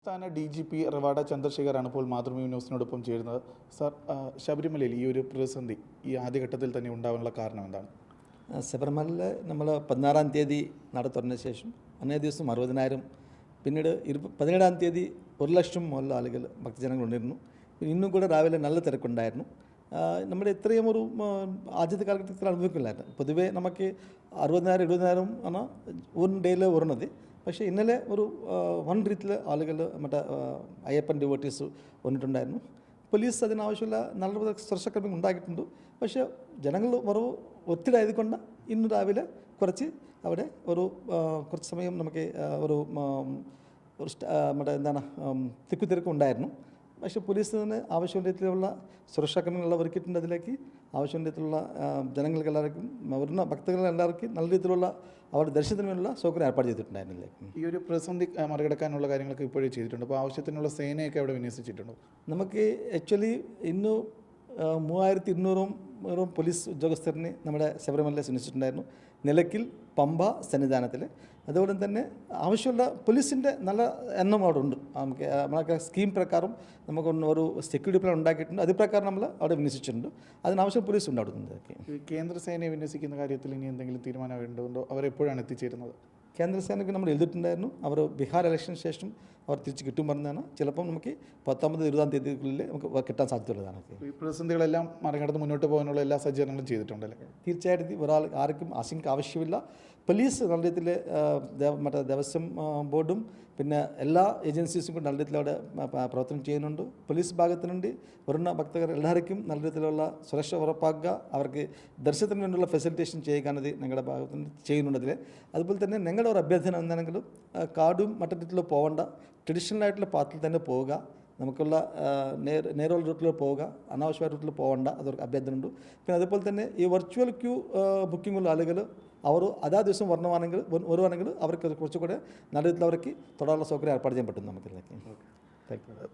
സംസ്ഥാന DGP റവാഡ ചന്ദ്രശേഖറാണ് ഇപ്പോൾ മാതൃഭൂമി ന്യൂസിനോടൊപ്പം ചേരുന്നത്. സാർ, ശബരിമലയിൽ ഈ ഒരു പ്രതിസന്ധി ഈ ആദ്യഘട്ടത്തിൽ തന്നെ ഉണ്ടാവാനുള്ള കാരണം എന്താണ്? ശബരിമലയിൽ നമ്മൾ 16-ാം തീയതി നട തുറന്ന ശേഷം അന്നേ ദിവസം 60,000, പിന്നീട് 17-ാം തീയതി 1,00,000 മുതൽ ആളുകൾ ഭക്തജനങ്ങൾ ഉണ്ടായിരുന്നു. ഇന്നും കൂടെ രാവിലെ നല്ല തിരക്കുണ്ടായിരുന്നു. നമ്മുടെ ഇത്രയും ഒരു ആദ്യത്തെ കാലഘട്ടത്തിൽ അനുഭവിക്കില്ലായിരുന്നു. പൊതുവേ നമുക്ക് 60,000 70,000 ആണ് ഒരു ഡേയിൽ വരുന്നത്. പക്ഷേ ഇന്നലെ ഒരു വൺ രീതിയിൽ ആളുകൾ മറ്റേ അയ്യപ്പൻ ഡിവോട്ടീസ് വന്നിട്ടുണ്ടായിരുന്നു. പോലീസ് അതിനാവശ്യമുള്ള നല്ല സുരക്ഷാക്രമം ഉണ്ടാക്കിയിട്ടുണ്ട്. പക്ഷേ ജനങ്ങൾ കുറവ് ഒത്തിരിയായതുകൊണ്ട് ഇന്ന് രാവിലെ കുറച്ച് അവിടെ കുറച്ച് സമയം നമുക്ക് മറ്റേ തിക്കുതിരക്കും ഉണ്ടായിരുന്നു. പക്ഷേ പോലീസിന് ആവശ്യം രീതിയിലുള്ള സുരക്ഷാക്രമങ്ങൾ ഒരുക്കിയിട്ടുണ്ട്. അതിലേക്ക് ആവശ്യം രീതിയിലുള്ള ജനങ്ങൾക്ക് എല്ലാവർക്കും വരുന്ന ഭക്തകളെല്ലാവർക്കും നല്ല രീതിയിലുള്ള അവരുടെ ദർശനത്തിന് വേണ്ടിയുള്ള സൗകര്യം ഏർപ്പാട് ചെയ്തിട്ടുണ്ടായിരുന്നില്ലേ. ഈ ഒരു പ്രതിസന്ധി മറികടക്കാനുള്ള കാര്യങ്ങളൊക്കെ ഇപ്പോഴേ ചെയ്തിട്ടുണ്ട്. അപ്പോൾ ആവശ്യത്തിനുള്ള സേനയൊക്കെ അവിടെ വിന്യസിച്ചിട്ടുണ്ടോ? നമുക്ക് ആക്ച്വലി ഇന്ന് 3200 പോലീസ് ഉദ്യോഗസ്ഥരിനെ നമ്മുടെ ശബരിമലയിൽ വിന്യസിച്ചിട്ടുണ്ടായിരുന്നു. നിലയ്ക്കൽ, പമ്പ സന്നിധാനത്തിൽ. അതുപോലെ തന്നെ ആവശ്യമുള്ള പോലീസിൻ്റെ നല്ല എണ്ണം അവിടെ ഉണ്ട്. നമ്മളൊക്കെ സ്കീം പ്രകാരം നമുക്ക് ഒരു സെക്യൂരിറ്റി പ്ലാൻ ഉണ്ടാക്കിയിട്ടുണ്ട്. അത് പ്രകാരം നമ്മൾ അവിടെ വിന്യസിച്ചിട്ടുണ്ട്. അതിനാവശ്യം പോലീസ് ഉണ്ട് അവിടെ നിന്ന്. കേന്ദ്ര സേനയെ വിന്യസിക്കുന്ന കാര്യത്തിൽ ഇനി എന്തെങ്കിലും തീരുമാനം വേണ്ടതുണ്ടോ? അവരെപ്പോഴാണ് എത്തിച്ചേരുന്നത്? കേന്ദ്ര സേനയ്ക്ക് നമ്മൾ എഴുതിയിട്ടുണ്ടായിരുന്നു. അവർ ബീഹാർ ഇലക്ഷന് ശേഷം അവർ തിരിച്ച് കിട്ടും പറഞ്ഞതാണ്. ചിലപ്പം നമുക്ക് 19-20 തീയതിക്കുള്ളിൽ നമുക്ക് കിട്ടാൻ സാധ്യതയുള്ളതാണ്. ഈ പ്രതിസന്ധികളെല്ലാം മറികടന്ന് മുന്നോട്ട് പോകാനുള്ള എല്ലാ സജ്ജീകരണങ്ങളും ചെയ്തിട്ടുണ്ടല്ലേ? തീർച്ചയായിട്ടും ആർക്കും ആശങ്ക ആവശ്യമില്ല. പോലീസ് നല്ല രീതിയിൽ മറ്റേ ദേവസ്വം ബോർഡും പിന്നെ എല്ലാ ഏജൻസീസും കൂടി നല്ല രീതിയിൽ അവിടെ പ്രവർത്തനം ചെയ്യുന്നുണ്ട്. പോലീസ് ഭാഗത്തുനുണ്ട് വരുന്ന ഭക്തർ എല്ലാവർക്കും നല്ല രീതിയിലുള്ള സുരക്ഷ ഉറപ്പാക്കുക, അവർക്ക് ദർശനത്തിന് വേണ്ടിയുള്ള ഫെസിലിറ്റേഷൻ ചെയ്യുകയാണത് ഞങ്ങളുടെ ഭാഗത്തുനിന്ന് ചെയ്യുന്നുണ്ട്. അതിൽ അതുപോലെ തന്നെ ഞങ്ങളുടെ ഒരു അഭ്യർത്ഥന എന്താണെങ്കിലും കാടും മറ്റു രീതിയിൽ പോകേണ്ട, ട്രഡീഷണൽ ആയിട്ടുള്ള പാത്തിൽ തന്നെ പോവുക. നമുക്കുള്ള നേരുള്ള റൂട്ടിൽ പോവുക, അനാവശ്യമായ റൂട്ടിൽ പോകേണ്ട, അതൊരു അഭ്യർത്ഥന ഉണ്ട്. പിന്നെ അതുപോലെ തന്നെ ഈ വെർച്വൽ ക്യൂ ബുക്കിങ്ങുള്ള ആളുകൾ അവർ അതാ ദിവസം വരുവാണെങ്കിൽ അവർക്ക് കുറച്ചുകൂടെ നല്ല രീതിയിൽ അവർക്ക് തൊടാനുള്ള സൗകര്യം ഏർപ്പാട് ചെയ്യാൻ പറ്റും നമുക്കിതിലേക്ക്. Thank you.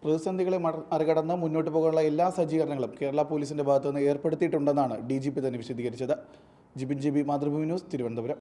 പ്രതിസന്ധികളെ മറികടന്ന് മുന്നോട്ട് പോകാനുള്ള എല്ലാ സജ്ജീകരണങ്ങളും കേരള പോലീസിൻ്റെ ഭാഗത്തുനിന്ന് ഏർപ്പെടുത്തിയിട്ടുണ്ടെന്നാണ് DGP തന്നെ വിശദീകരിച്ചത്. Jibin GB, Mathrubhumi news, Thiruvananthapuram.